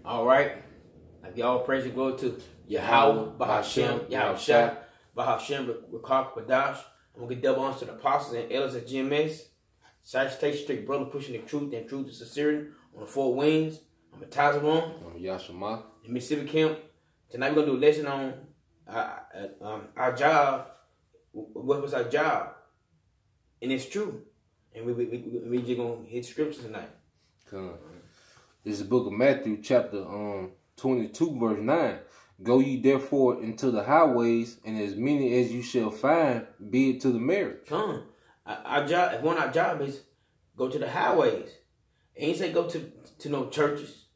All right. Like y'all praise and glory to Yahweh, Bahashem, Yahushua, Bahashem, Rakak, Badash. I'm going to get double honors to the apostles and elders at GMS. Sagitation Street Brother pushing the truth and truth is sincerity on the four winds. I'm a Tazaron. I'm Yashima. In Mississippi Camp. Tonight we're going to do a lesson on our job. What was our job? And it's true. And we just going to hit scripture tonight. This is the book of Matthew, chapter 22, verse 9. Go ye therefore into the highways, and as many as you shall find, be it to the marriage. Our job, one of our job is go to the highways. It ain't say go to no churches.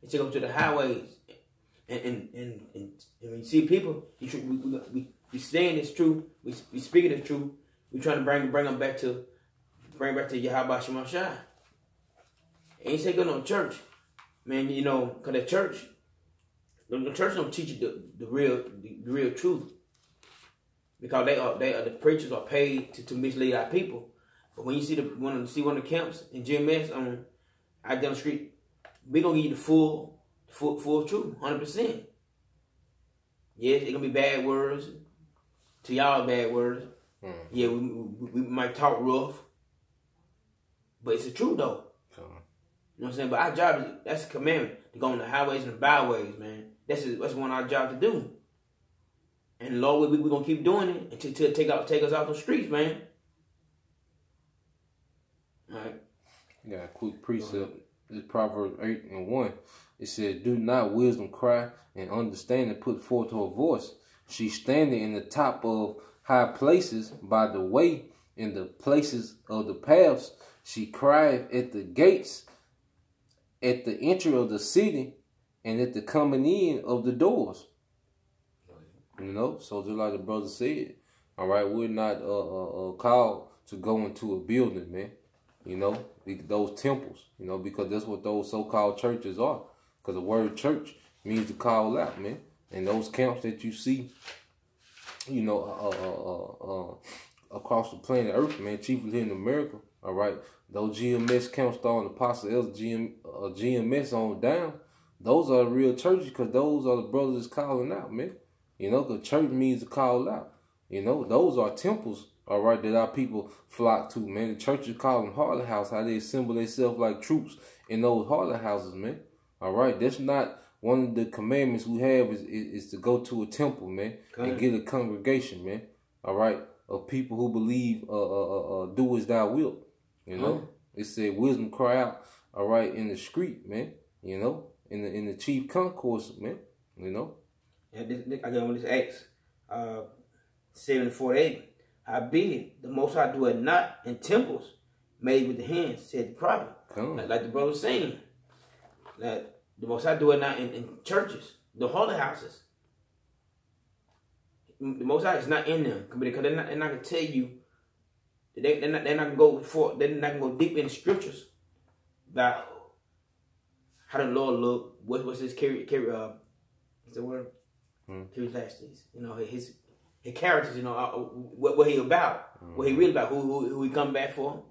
It say go to the highways. And when you see people, we saying it's true. We speaking the truth. We trying to bring them back to Yahweh Shemashah. It ain't say go to no church. Man, you know, cause the church don't teach you the real truth, because they are the preachers are paid to mislead our people. But when you see one of the camps in GMS on out down the street, we gonna give you the full truth, 100%. Yes, it gonna be bad words to y'all, bad words. Yeah, we might talk rough, but it's the truth though. You know what I'm saying? But our job that's a commandment, to go on the highways and the byways, man. That's one of our job to do. And Lord, we're going to keep doing it until take us out the streets, man. All right. Yeah, a quick precept. This Proverbs 8:1. It said, do not wisdom cry, and understanding put forth her voice. She standing in the top of high places by the way, in the places of the paths. She cried at the gates, at the entry of the city, and at the coming in of the doors. You know, so just like the brother said, all right, we're not called to go into a building, man. You know, those temples, you know, because that's what those so-called churches are. Because the word church means to call out, man. And those camps that you see, you know, across the planet Earth, man, chiefly here in America, all right, those GMS camps starting Apostle Elder GMS on down, those are the real churches, because those are the brothers that's calling out, man. You know, because church means to call out. You know, those are temples, all right, that our people flock to, man. The churches call them harlot house, how they assemble themselves like troops in those harlot houses, man. All right, that's not one of the commandments we have is to go to a temple, man, and get a congregation, man. All right, of people who believe, do as thou wilt. You know, it said wisdom cry out, all right, in the street, man. You know, in the chief concourse, man. You know. And I got on this Acts 7:48. Howbeit the Most High doeth not in temples made with the hands, said the prophet. Like the brother was saying, that the Most High doeth not in churches, the holy houses. The Most High is not in them, because they're not gonna tell you. They're not gonna go deep in the scriptures about how the Lord look. What's his what's the word? Ecclesiastes. You know, his characters. You know, what he about, what he really about, who he come back for,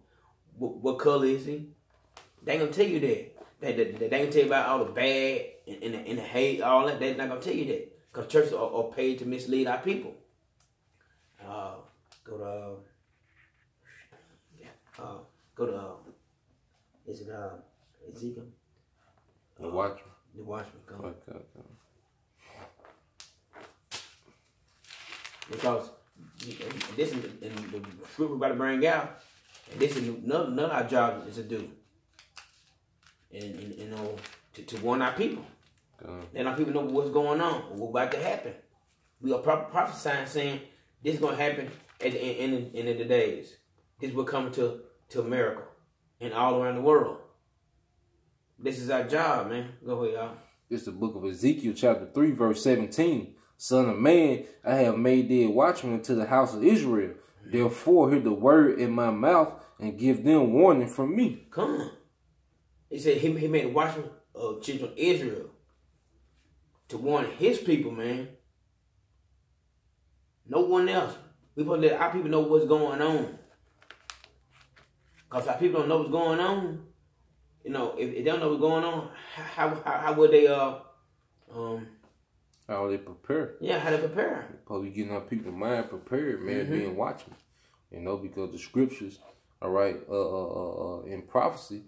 what color is he? They ain't gonna tell you that. They ain't gonna tell you about all the bad and the hate, all that. They're not gonna tell you that, because churches are paid to mislead our people. Is it Ezekiel? The Watchman. The Watchman. Okay. Because this is the script we're about to bring out, and this is none of our job is to do. And you know, to warn our people. Let our people know what's going on, what's about to happen. We are prophesying, saying this is going to happen at the end of the days. This will come to America and all around the world. This is our job, man. Go ahead, y'all. It's the book of Ezekiel, chapter 3, verse 17. Son of man, I have made thee a watchman to the house of Israel. Therefore, hear the word in my mouth and give them warning from me. Come on. He said he made a watchman of children of Israel to warn his people, man. No one else. We supposed to let our people know what's going on. Because our people don't know what's going on, you know, if they don't know what's going on, how would they how they prepare? Yeah, how they prepare? Probably getting our people mind prepared, man, being watchmen. You know, because the scriptures, all right, in prophecy,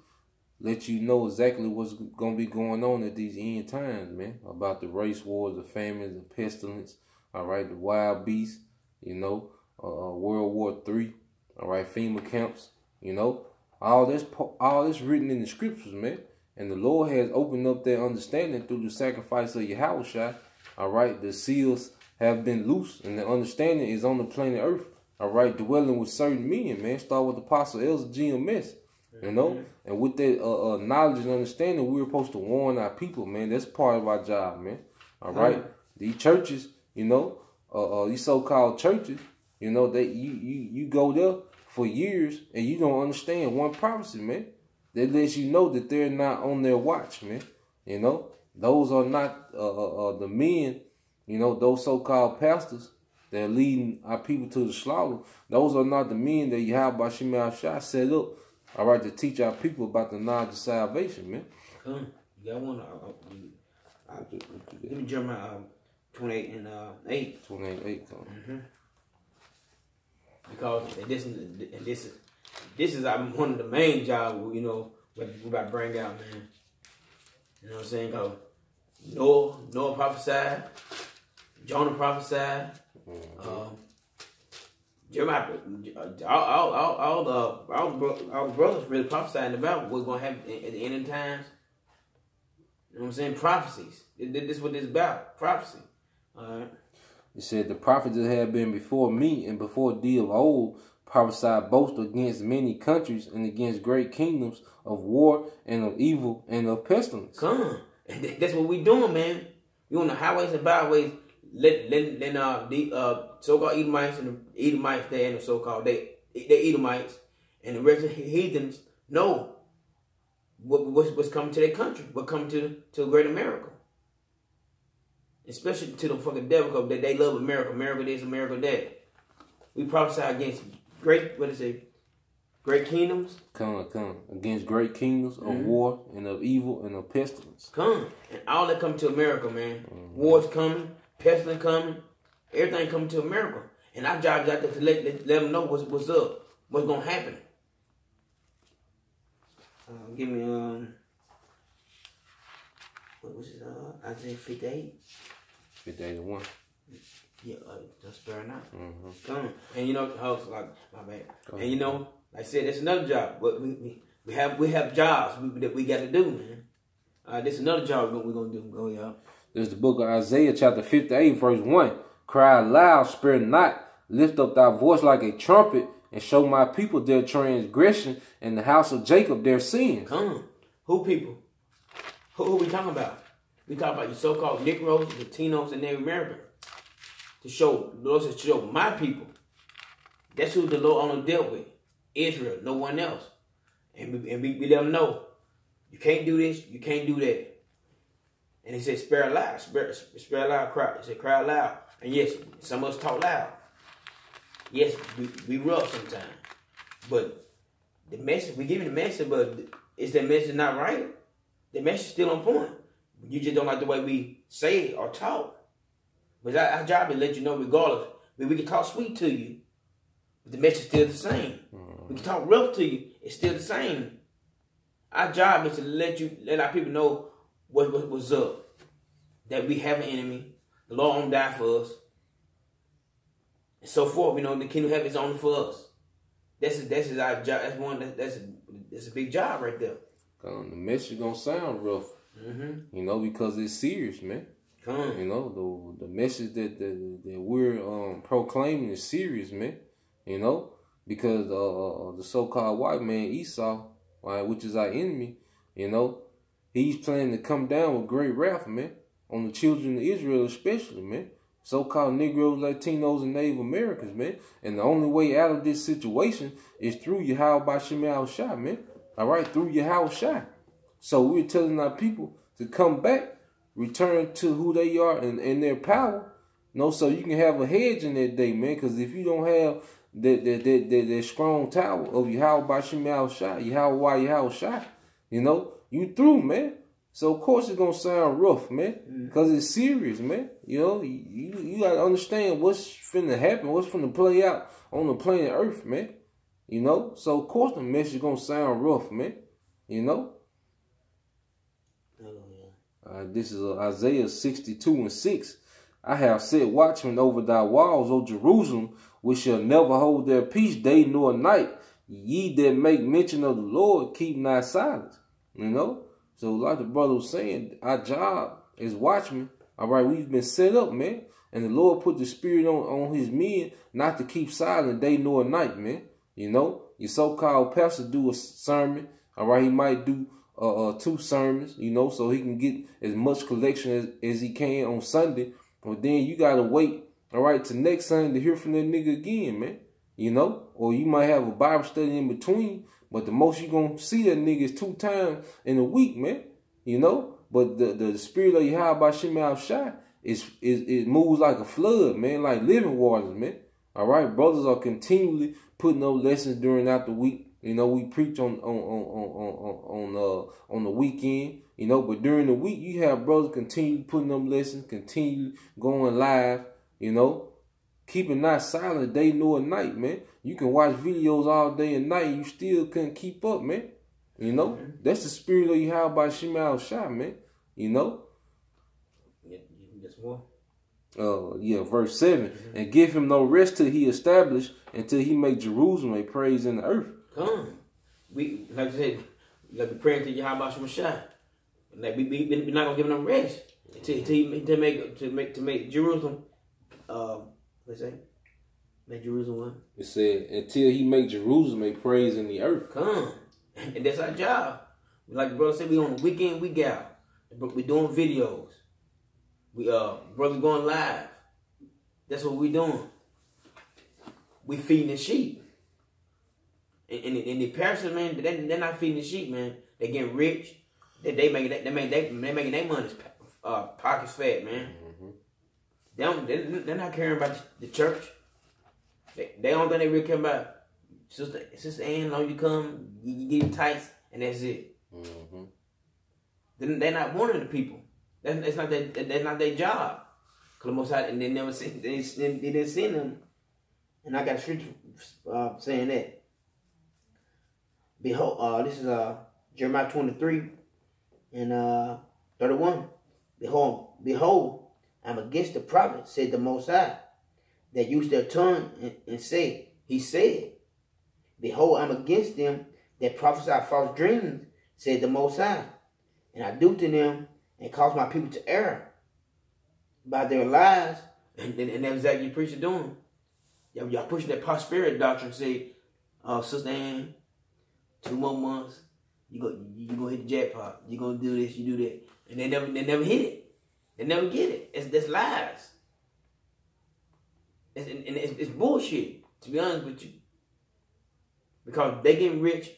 let you know exactly what's gonna be going on at these end times, man. About the race wars, the famines, the pestilence, all right, the wild beasts, you know, World War III, all right, FEMA camps, you know, all this written in the scriptures, man. And the Lord has opened up their understanding through the sacrifice of Yahushua. All right, the seals have been loose, and the understanding is on the planet Earth. All right, dwelling with certain men, man. Start with Apostle Elza GMS, you know, and with that knowledge and understanding, we're supposed to warn our people, man. That's part of our job, man. All right, these churches, you know, these so-called churches, you know, that you go there for years and you don't understand one prophecy, man. That lets you know that they're not on their watch, man. You know, those are not the men, you know, those so-called pastors that are leading our people to the slaughter. Those are not the men that Yahweh Shema Shah set up, all right, to teach our people about the knowledge of salvation, man. You got one. Give me Jeremiah 28 and 8. 28:8. Because this is one of the main jobs, you know, what we about to bring out, man. You know what I'm saying? Because Noah prophesied, Jonah prophesied, Jeremiah, all the brothers really prophesying about what's going to happen at the end of times. You know what I'm saying? Prophecies. This is what this is about. Prophecy. All right. It said, the prophets that had been before me and before thee of old prophesied both against many countries and against great kingdoms of war and of evil and of pestilence. Come. And that's what we doing, man. We on the highways and byways, let the so-called Edomites and the Edomites there and the so-called they Edomites and the rest of the heathens know what's coming to their country, what coming to a great America. Especially to the fucking devil, because they love America. America this, America that. We prophesy against great kingdoms. Come. Against great kingdoms of war and of evil and of pestilence. Come. And all that come to America, man. Wars coming, pestilence coming, everything coming to America. And our job is out there to let them know what's up, what's going to happen. Give me, what was it, Isaiah 58? 58:1. Yeah, don't spare not. Come. And you know, like, my bad. And you know, like I said, that's another job. But we have jobs that we got to do, man. This is another job we're gonna do. Oh yeah. There's the book of Isaiah, chapter 58, verse 1. Cry loud, spare not, lift up thy voice like a trumpet, and show my people their transgression, and the house of Jacob their sin. Come. Who people? Who we talking about? We talking about your so-called Negroes, Latinos, and Native Americans. The Lord says to show my people. That's who the Lord only dealt with. Israel, no one else. And we let them know, you can't do this, you can't do that. And he said, spare loud, spare loud, cry. He said, cry loud. And yes, some of us talk loud. Yes, we rough sometimes. But the message, we give you the message, but is that message not right? The message is still on point. You just don't like the way we say it or talk. But our job is to let you know regardless. We can talk sweet to you, but the message is still the same. We can talk rough to you, it's still the same. Our job is to let our people know what's up. That we have an enemy. The Lord won't die for us. And so forth. We know the kingdom of heaven is only for us. That's our job. That's a big job right there. The message gonna sound rough. You know, because it's serious, man. You know, the message that we're proclaiming is serious, man. You know, because the so-called white man Esau, right, which is our enemy, you know, he's planning to come down with great wrath, man, on the children of Israel especially, man. So-called Negroes, Latinos, and Native Americans, man. And the only way out of this situation is through Yahweh Shema Shah, man. All right, through Yahweh Shah. So we're telling our people to come back, return to who they are and their power. You know, so you can have a hedge in that day, man. Because if you don't have that strong tower of Yahweh Shema Shah, Yahweh Shah, You know, you through, man. So, of course, it's going to sound rough, man, because it's serious, man. You know, you got to understand what's finna happen, what's finna play out on the planet Earth, man. You know, so, of course, the message is going to sound rough, man. You know. This is Isaiah 62:6. I have set watchmen over thy walls, O Jerusalem, which shall never hold their peace day nor night. Ye that make mention of the Lord, keep not silence. You know. So like the brother was saying, our job as watchmen, all right, we've been set up, man. And the Lord put the spirit on his men not to keep silent day nor night, man. You know, your so-called pastor do a sermon, all right, he might do 2 sermons, you know, so he can get as much collection as he can on Sunday. But then you got to wait, all right, till next Sunday to hear from that nigga again, man. You know, or you might have a Bible study in between. But the most you're going to see that nigga is 2 times in a week, man. You know? But the spirit of Yahweh Shema Shai it moves like a flood, man. Like living waters, man. All right? Brothers are continually putting up lessons during out the week. You know, we preach on the weekend. You know, but during the week, you have brothers continue putting up lessons, continue going live, you know. Keeping not silent day nor night, man. You can watch videos all day and night and you still couldn't keep up, man. You know? That's the spirit of Yahweh Shema Shai, man. You know? Yes, more. Verse 7. And give him no rest till he establish, until he make Jerusalem a praise in the earth. Come. We, like I said, like we praying to Yahweh Shema Shai. Like we're not gonna give him no rest to make Jerusalem what's that? Make Jerusalem what? It said, until he make Jerusalem a praise in the earth. Come. And that's our job. Like the brother said, we on the weekend, we out. We doing videos. We brothers going live. That's what we doing. We feeding the sheep. And the pastors, man, they're not feeding the sheep, man. They getting rich. They making their money pockets fat, man. They're not caring about the church. They don't think they really care about Sister Ann. Long you come, you get your tights, and that's it. They're not one of the people. That's not their job. Cause the Most High, and they never sent, they didn't send them. And I got scripture saying that. Behold, this is Jeremiah 23 and 31. Behold, I'm against the prophet, said the Most High, that use their tongue and say, he said, behold, I'm against them that prophesy false dreams, said the Most High, and I do to them and cause my people to err by their lies. And that's exactly what preachers doing. Y'all pushing that prosperity doctrine, say, Sister Ann, 2 more months, you gonna hit the jackpot. You gonna do this, you do that. And they never hit it. They never get it. That's lies. It's bullshit, to be honest with you. Because they getting rich.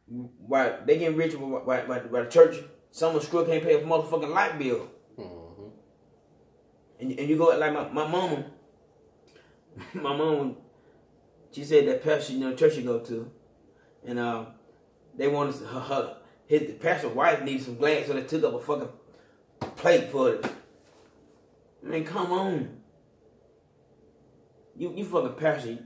While they getting rich while the church, someone still can't pay a motherfucking light bill. And you go like my mama. My mom, she said that pastor, church you go to, and they wanted the pastor's wife needed some glass, so they took up a fucking plate for it. I mean, come on. You fucking pastor,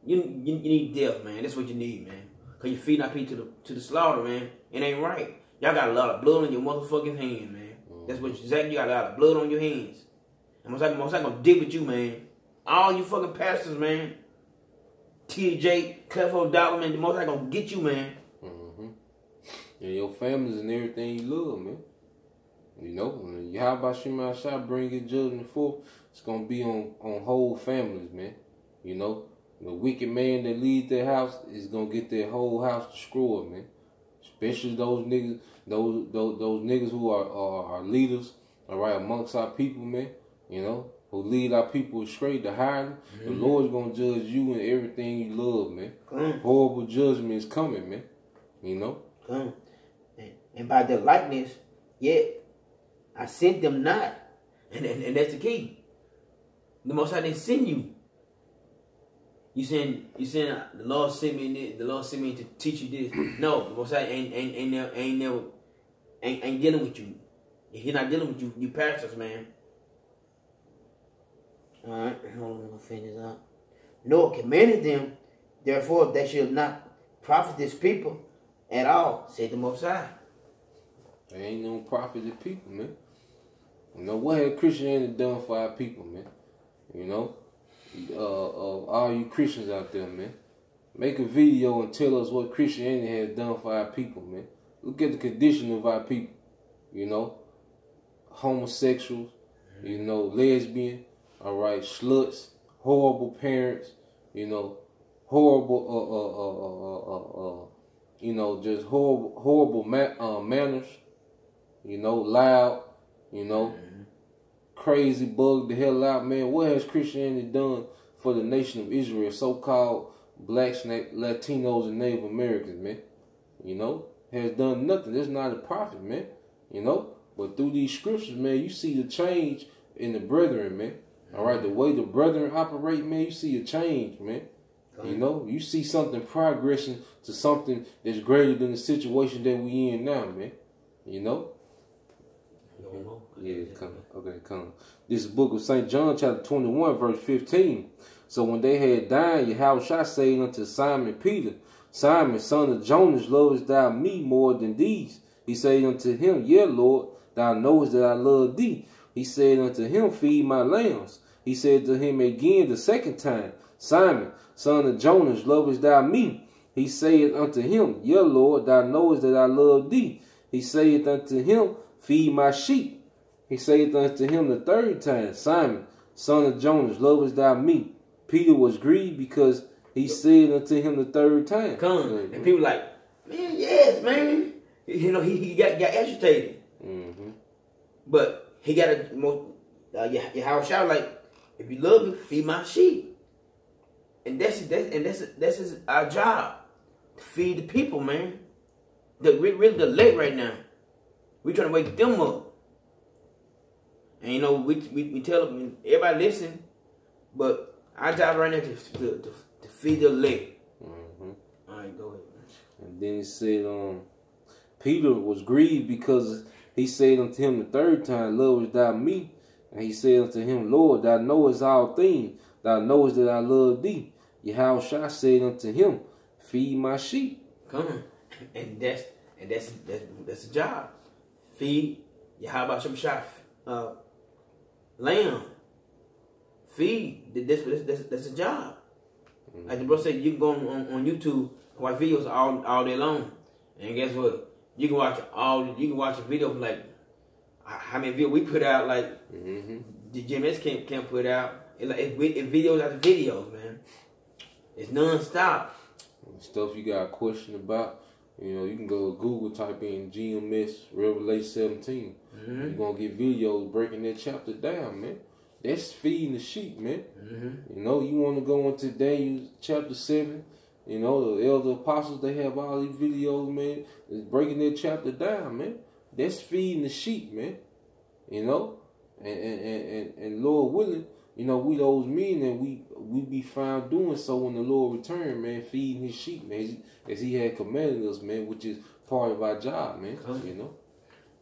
you need death, man. That's what you need, man. Cause you feeding our people to the slaughter, man. It ain't right. Y'all got a lot of blood on your motherfucking hands, man. That's what exactly, you got a lot of blood on your hands. And most likely gonna dig with you, man. All you fucking pastors, man. TJ, Clefo Dollar, man. The most likely gonna get you, man. And your families and everything you love, man. You know, when Yahweh Shema Shai bring his judgment forth, it's gonna be on whole families, man. You know, the wicked man that leads their house is gonna get their whole house destroyed, man. Especially those niggas, those niggas who are leaders, all right, amongst our people, man. You know, who lead our people straight to hiding. The Lord's gonna judge you and everything you love, man. Horrible judgment is coming, man. You know. And by their likeness, yet I sent them not. And that's the key. The Most High didn't send you. You saying the Lord sent me this, the Lord sent me to teach you this. No, the Most High ain't dealing with you. He's not dealing with you pastors, man. Alright, hold on, I'm gonna finish this out. Noah commanded them, therefore they should not profit this people at all, said the Most High. There ain't no profit to people, man. You know, what had Christianity done for our people, man? You know? All you Christians out there, man. Make a video and tell us what Christianity has done for our people, man. Look at the condition of our people. You know? Homosexuals, you know, lesbian, all right, sluts, horrible parents, you know, horrible, you know, just horrible manners, you know, loud, you know, crazy, bugged the hell out, man. What has Christianity done for the nation of Israel, so-called blacks, Latinos, and Native Americans, man? You know, has done nothing. That's not a prophet, man. You know, but through these scriptures, man, you see the change in the brethren, man. All right, the way the brethren operate, man, you see a change, man. You know, you see something progressing to something that's greater than the situation that we in now, man. You know? Yeah, come. Okay, come. This is the book of St. John, chapter 21, verse 15. So when they had dined, Yahushua said unto Simon Peter, Simon, son of Jonas, lovest thou me more than these? He said unto him, Yea, Lord, thou knowest that I love thee. He said unto him, Feed my lambs. He said to him again the second time, Simon, son of Jonas, lovest thou me? He said unto him, Yea, Lord, thou knowest that I love thee. He said unto him, Feed my sheep. He said unto him the third time, Simon, son of Jonas, lovest thou me? Peter was grieved because he said unto him the third time. Come. And people like, man, yes, man. You know, he got agitated. But he got a Yahushua like, if you love me, feed my sheep. And that's our job. To feed the people, man. We're really the late right now. We're trying to wake them up. And you know, we tell them, everybody listen, but our job right now is to feed the late. Alright, go ahead, man. And then he said, Peter was grieved because he said unto him the third time, Lovest thou me? And he said unto him, Lord, thou knowest all things. Thou knowest that I love thee. Yahushua said unto him, Feed my sheep. Come on. And that's the job. Feed Yahushua lamb. Feed. That's a job. Like the brother said, you can go on YouTube and watch videos all day long. And guess what? You can watch a video of like how many videos we put out, like the GMS can't put out. It videos after videos, man. It's non-stop. Stuff you got a question about, you know, you can go to Google, type in GMS Revelation 17. You're gonna get videos breaking that chapter down, man. That's feeding the sheep, man. You know, you want to go into Daniel chapter 7. You know, the elder apostles, they have all these videos, man. It's breaking that chapter down, man. That's feeding the sheep, man. You know, and Lord willing, you know, we those men and we be found doing so when the Lord return, man, feeding his sheep, man, as he had commanded us, man, which is part of our job, man. You know.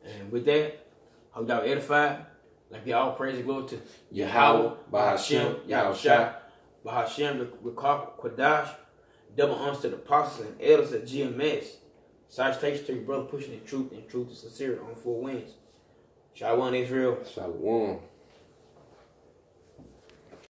And with that, I hope y'all edified. Like y'all praise and glory to Yahweh, Bahashem, Yahushua, Bahashem, Rekar, Quadash, double honors to the apostles and elders at GMS. Salutations to your brother pushing the truth and truth is sincerity on 4 winds. Shalom, Israel. Shalom.